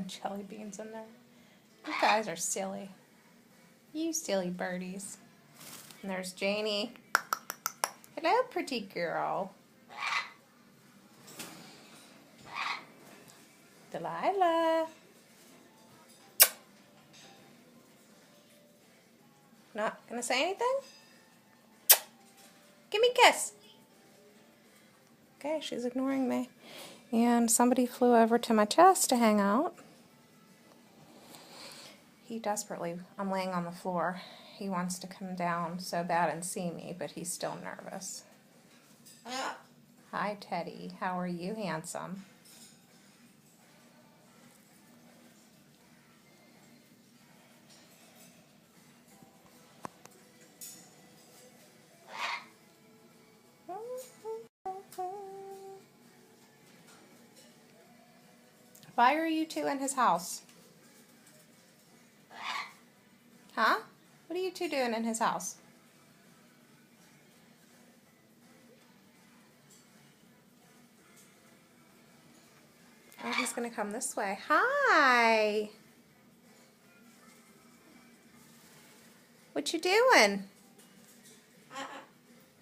jelly beans in there. You guys are silly. You silly birdies. And there's Janie. Hello, pretty girl. Delilah. Not gonna say anything? Give me a kiss. Okay, she's ignoring me. And somebody flew over to my chest to hang out. He desperately, I'm laying on the floor. He wants to come down so bad and see me, but he's still nervous. Hi, Teddy. How are you, handsome? Why are you two in his house? Huh? What are you two doing in his house? Oh, he's gonna come this way. Hi! What you doing? Ha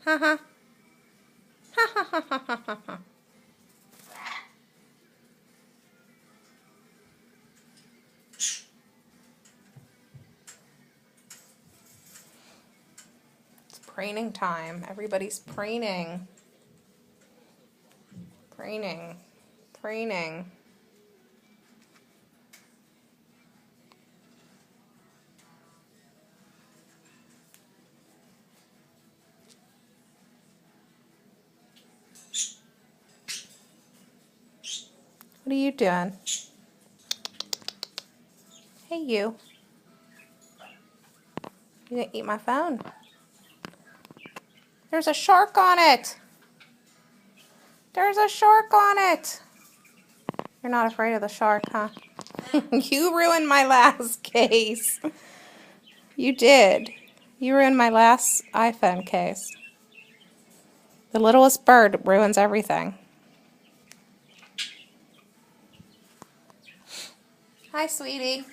ha. Ha ha ha ha ha ha ha. Preening time. Everybody's preening. Preening. Preening. What are you doing? Hey, you. You gonna eat my phone? There's a shark on it. There's a shark on it. You're not afraid of the shark, huh? You ruined my last case. You did. You ruined my last iPhone case. The littlest bird ruins everything. Hi, sweetie.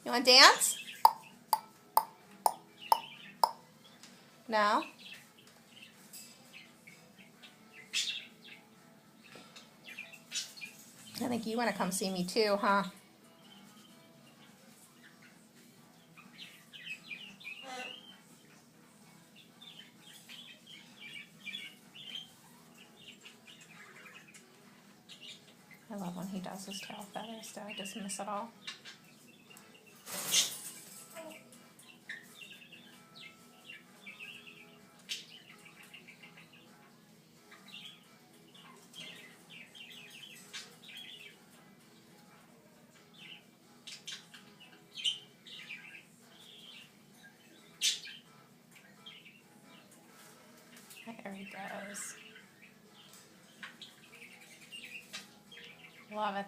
You want to dance? No? I think you want to come see me too, huh? I love when he does his tail feathers. Did I just miss it all? There he goes. Love it.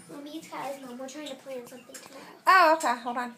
Mommy, it's Kyle's mom. We're trying to plan something tomorrow. Oh, okay. Hold on.